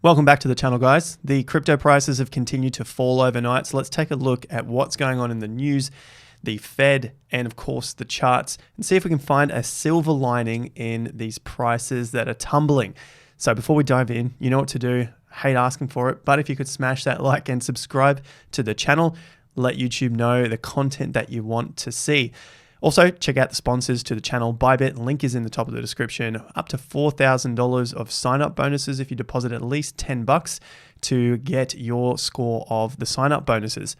Welcome back to the channel, guys. The crypto prices have continued to fall overnight, so let's take a look at what's going on in the news, the Fed, and of course the charts, and see if we can find a silver lining in these prices that are tumbling. So before we dive in, you know what to do. Hate asking for it, but if you could smash that like and subscribe to the channel, let YouTube know the content that you want to see. Also, check out the sponsors to the channel. Bybit, link is in the top of the description. Up to $4,000 of sign-up bonuses if you deposit at least $10 to get your score of the sign-up bonuses.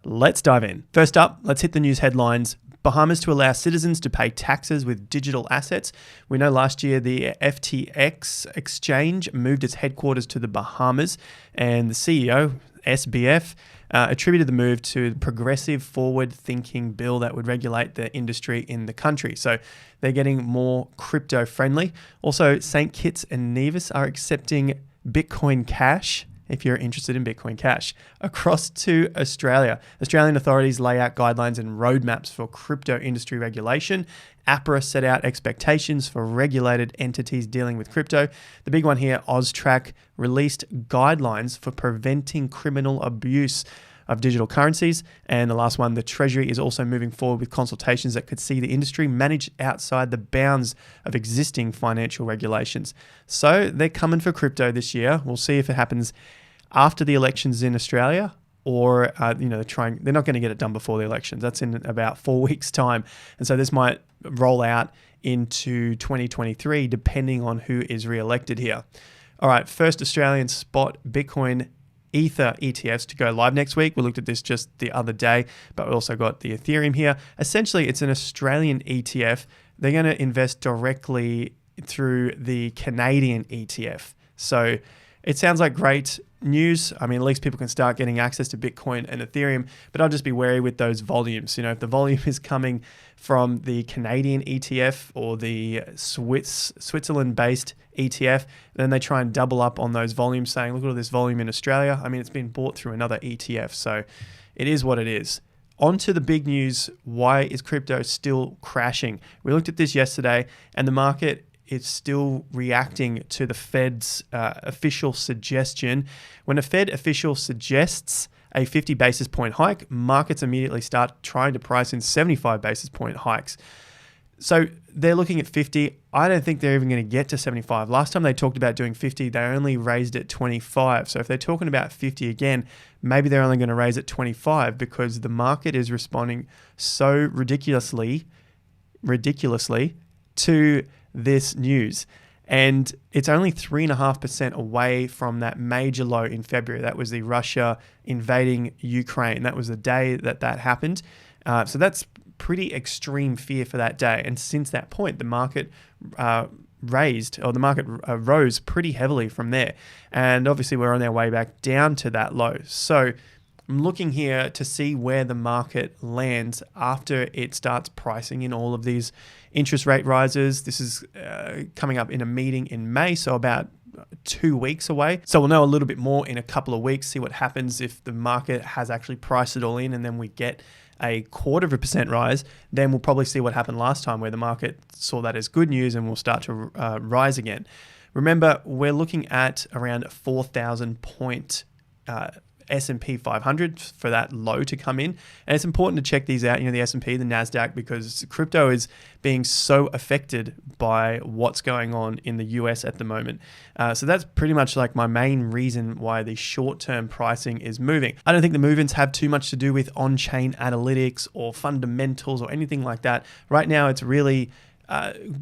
Let's dive in. First up, let's hit the news headlines. Bahamas to allow citizens to pay taxes with digital assets. We know last year the FTX exchange moved its headquarters to the Bahamas, and the CEO, SBF, attributed the move to the progressive forward-thinking bill that would regulate the industry in the country. So they're getting more crypto-friendly. Also, St. Kitts and Nevis are accepting Bitcoin Cash, if you're interested in Bitcoin Cash, across to Australia. Australian authorities lay out guidelines and roadmaps for crypto industry regulation. APRA set out expectations for regulated entities dealing with crypto. The big one here, AUSTRAC, released guidelines for preventing criminal abuse of digital currencies. And the last one, the Treasury is also moving forward with consultations that could see the industry managed outside the bounds of existing financial regulations. So they're coming for crypto this year. We'll see if it happens after the elections in Australia, or they're not going to get it done before the elections. That's in about 4 weeks' time. And so this might roll out into 2023, depending on who is re-elected here. All right, first Australian spot Bitcoin Ether ETFs to go live next week. We looked at this just the other day, but we also got the Ethereum here. Essentially, it's an Australian ETF. They're going to invest directly through the Canadian ETF. So it sounds like great news. I mean, at least people can start getting access to Bitcoin and Ethereum, but I'll just be wary with those volumes. You know, if the volume is coming from the Canadian ETF or the Switzerland-based ETF, then they try and double up on those volumes, saying, look at all this volume in Australia. I mean, it's been bought through another ETF, so it is what it is. On to the big news. Why is crypto still crashing? We looked at this yesterday, and the market is still reacting to the Fed's official suggestion. When a Fed official suggests a 50 basis point hike, markets immediately start trying to price in 75 basis point hikes. So they're looking at 50. I don't think they're even going to get to 75. Last time they talked about doing 50, they only raised it 25. So if they're talking about 50 again, maybe they're only going to raise it 25 because the market is responding so ridiculously to this news. And it's only 3.5% away from that major low in February. That was the Russia invading Ukraine. That was the day that happened. So that's pretty extreme fear for that day. And since that point, the market rose pretty heavily from there. And obviously we're on our way back down to that low. So I'm looking here to see where the market lands after it starts pricing in all of these interest rate rises. This is coming up in a meeting in May, so about 2 weeks away. So we'll know a little bit more in a couple of weeks, see what happens if the market has actually priced it all in and then we get a 0.25% rise. Then we'll probably see what happened last time where the market saw that as good news and will start to rise again. Remember, we're looking at around a 4,000 point S&P 500 for that low to come in. And it's important to check these out, the S&P, the NASDAQ, because crypto is being so affected by what's going on in the US at the moment. So that's pretty much like my main reason why the short-term pricing is moving. I don't think the movements have too much to do with on-chain analytics or fundamentals or anything like that. Right now, it's really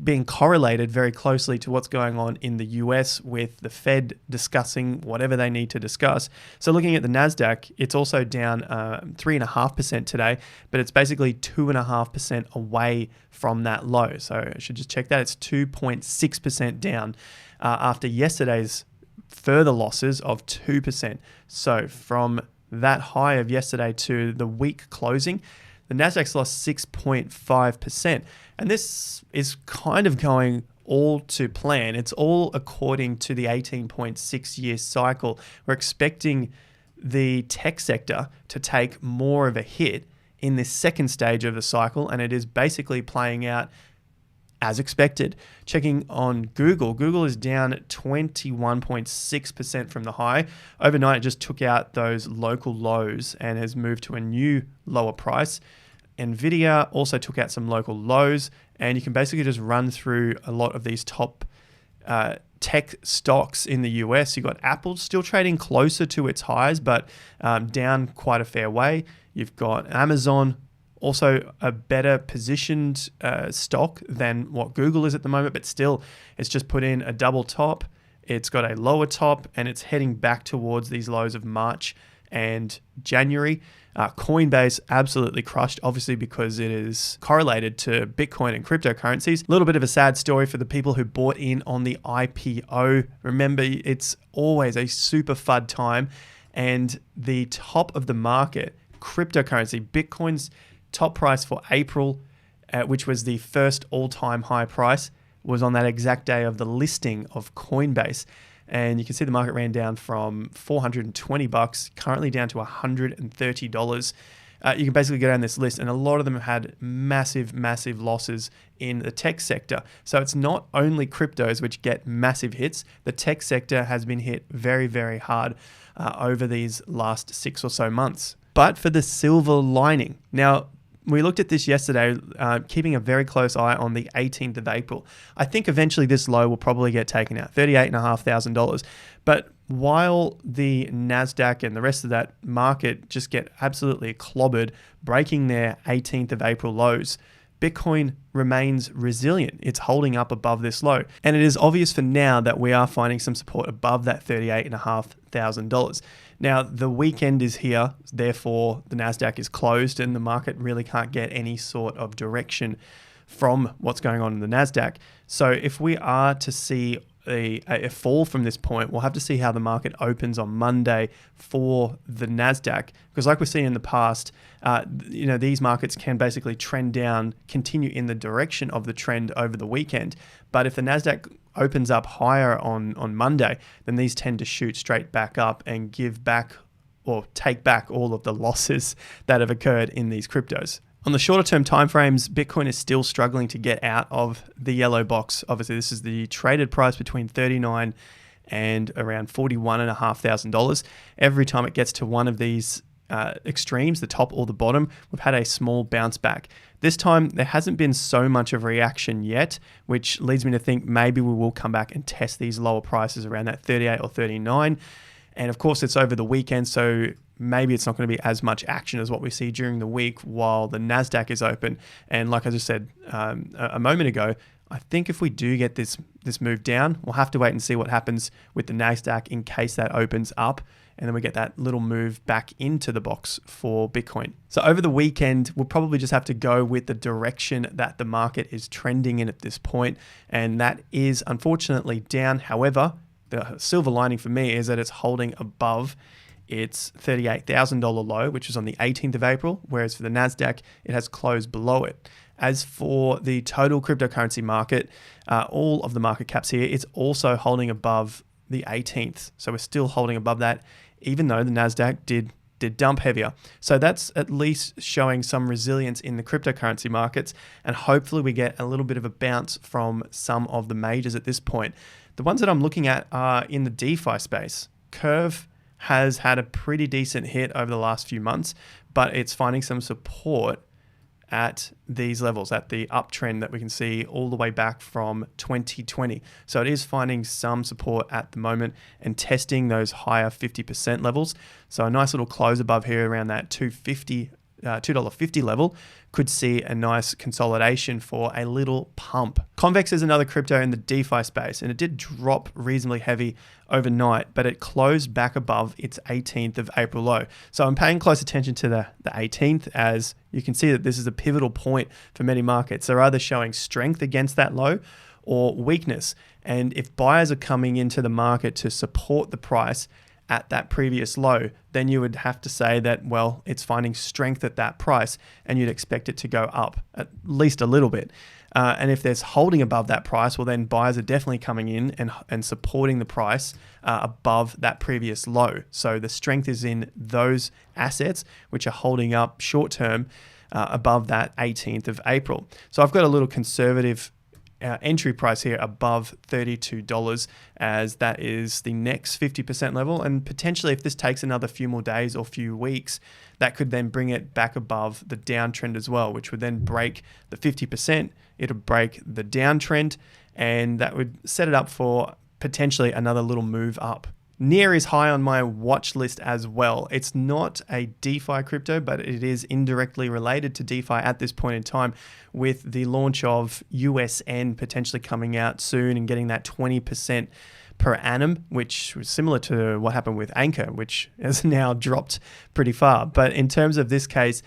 being correlated very closely to what's going on in the US with the Fed discussing whatever they need to discuss. So looking at the NASDAQ, it's also down 3.5% today, but it's basically 2.5% away from that low. So I should just check that. It's 2.6% down after yesterday's further losses of 2%. So from that high of yesterday to the week closing, the NASDAQ's lost 6.5%. And this is kind of going all to plan. It's all according to the 18.6 year cycle. We're expecting the tech sector to take more of a hit in this second stage of the cycle, and it is basically playing out as expected. Checking on Google, Google is down 21.6% from the high. Overnight, it just took out those local lows and has moved to a new lower price. Nvidia also took out some local lows, and you can basically just run through a lot of these top tech stocks in the US. You've got Apple still trading closer to its highs, but down quite a fair way. You've got Amazon, also a better positioned stock than what Google is at the moment, but still it's just put in a double top. It's got a lower top and it's heading back towards these lows of March and January. Coinbase absolutely crushed, obviously because it is correlated to Bitcoin and cryptocurrencies. A little bit of a sad story for the people who bought in on the IPO. Remember, it's always a super FUD time, and the top of the market, cryptocurrency, Bitcoin's top price for April, which was the first all-time high price, was on that exact day of the listing of Coinbase. And you can see the market ran down from $420, currently down to $130. You can basically go down this list, and a lot of them have had massive, massive losses in the tech sector. So it's not only cryptos which get massive hits. The tech sector has been hit very, very hard over these last 6 or so months. But for the silver lining, now, we looked at this yesterday, keeping a very close eye on the 18th of April. I think eventually this low will probably get taken out, $38,500. But while the NASDAQ and the rest of that market just get absolutely clobbered, breaking their 18th of April lows, Bitcoin remains resilient. It's holding up above this low. And it is obvious for now that we are finding some support above that $38,500. Now, the weekend is here, therefore the NASDAQ is closed and the market really can't get any sort of direction from what's going on in the NASDAQ. So if we are to see a fall from this point, we'll have to see how the market opens on Monday for the NASDAQ. Because like we've seen in the past, these markets can basically trend down, continue in the direction of the trend over the weekend. But if the NASDAQ opens up higher on Monday, then these tend to shoot straight back up and give back or take back all of the losses that have occurred in these cryptos. On the shorter term timeframes, Bitcoin is still struggling to get out of the yellow box. Obviously, this is the traded price between $39,000 and around $41,500. Every time it gets to one of these extremes, the top or the bottom, we've had a small bounce back. This time, there hasn't been so much of a reaction yet, which leads me to think maybe we will come back and test these lower prices around that 38 or 39. And of course, it's over the weekend, so maybe it's not going to be as much action as what we see during the week while the NASDAQ is open. And like I just said a moment ago, I think if we do get this move down, we'll have to wait and see what happens with the NASDAQ in case that opens up. And then we get that little move back into the box for Bitcoin. So over the weekend, we'll probably just have to go with the direction that the market is trending in at this point. And that is unfortunately down. However, the silver lining for me is that it's holding above its $38,000 low, which was on the 18th of April, whereas for the NASDAQ, it has closed below it. As for the total cryptocurrency market, all of the market caps here, it's also holding above the 18th. So we're still holding above that, even though the NASDAQ did dump heavier. So that's at least showing some resilience in the cryptocurrency markets, and hopefully we get a little bit of a bounce from some of the majors at this point. The ones that I'm looking at are in the DeFi space. Curve has had a pretty decent hit over the last few months, but it's finding some support at these levels, at the uptrend that we can see all the way back from 2020. So it is finding some support at the moment and testing those higher 50% levels. So a nice little close above here around that $2.50 level could see a nice consolidation for a little pump. Convex is another crypto in the DeFi space, and it did drop reasonably heavy overnight, but it closed back above its 18th of April low. So I'm paying close attention to the 18th, as you can see that this is a pivotal point for many markets. They're either showing strength against that low or weakness. And if buyers are coming into the market to support the price at that previous low, then you would have to say that, well, it's finding strength at that price and you'd expect it to go up at least a little bit. And if there's holding above that price, well, then buyers are definitely coming in and supporting the price above that previous low. So the strength is in those assets which are holding up short term above that 18th of April. So I've got a little conservative entry price here above $32, as that is the next 50% level. And potentially, if this takes another few more days or few weeks, that could then bring it back above the downtrend as well, which would then break the 50%. It'll break the downtrend, and that would set it up for potentially another little move up. Near is high on my watch list as well. It's not a DeFi crypto, but it is indirectly related to DeFi at this point in time, with the launch of USN potentially coming out soon and getting that 20% per annum, which was similar to what happened with Anchor, which has now dropped pretty far. But in terms of this case,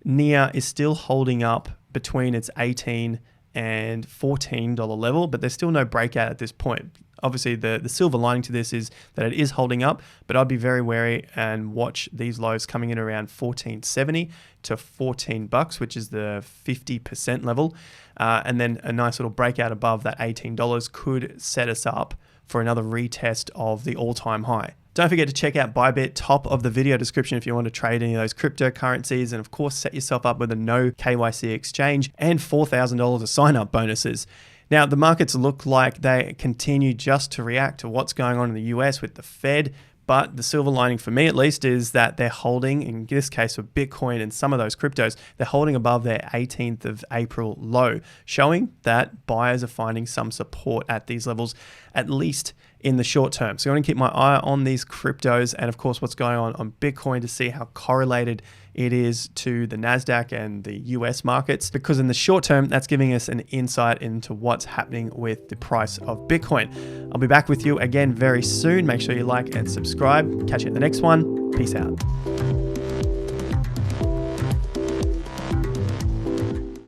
Near is still holding up between its $18 and $14 level, but there's still no breakout at this point. Obviously, the silver lining to this is that it is holding up, but I'd be very wary and watch these lows coming in around $14.70 to $14, which is the 50% level. And then a nice little breakout above that $18 could set us up for another retest of the all-time high. Don't forget to check out Bybit, top of the video description, if you want to trade any of those cryptocurrencies, and of course set yourself up with a no KYC exchange and $4,000 of sign-up bonuses. Now, the markets look like they continue just to react to what's going on in the US with the Fed, but the silver lining for me at least is that they're holding, in this case for Bitcoin and some of those cryptos, they're holding above their 18th of April low, showing that buyers are finding some support at these levels, at least in the short term. So I'm going to keep my eye on these cryptos and of course what's going on Bitcoin to see how correlated it is to the NASDAQ and the US markets, because in the short term, that's giving us an insight into what's happening with the price of Bitcoin. I'll be back with you again very soon. Make sure you like and subscribe. Catch you in the next one. Peace out.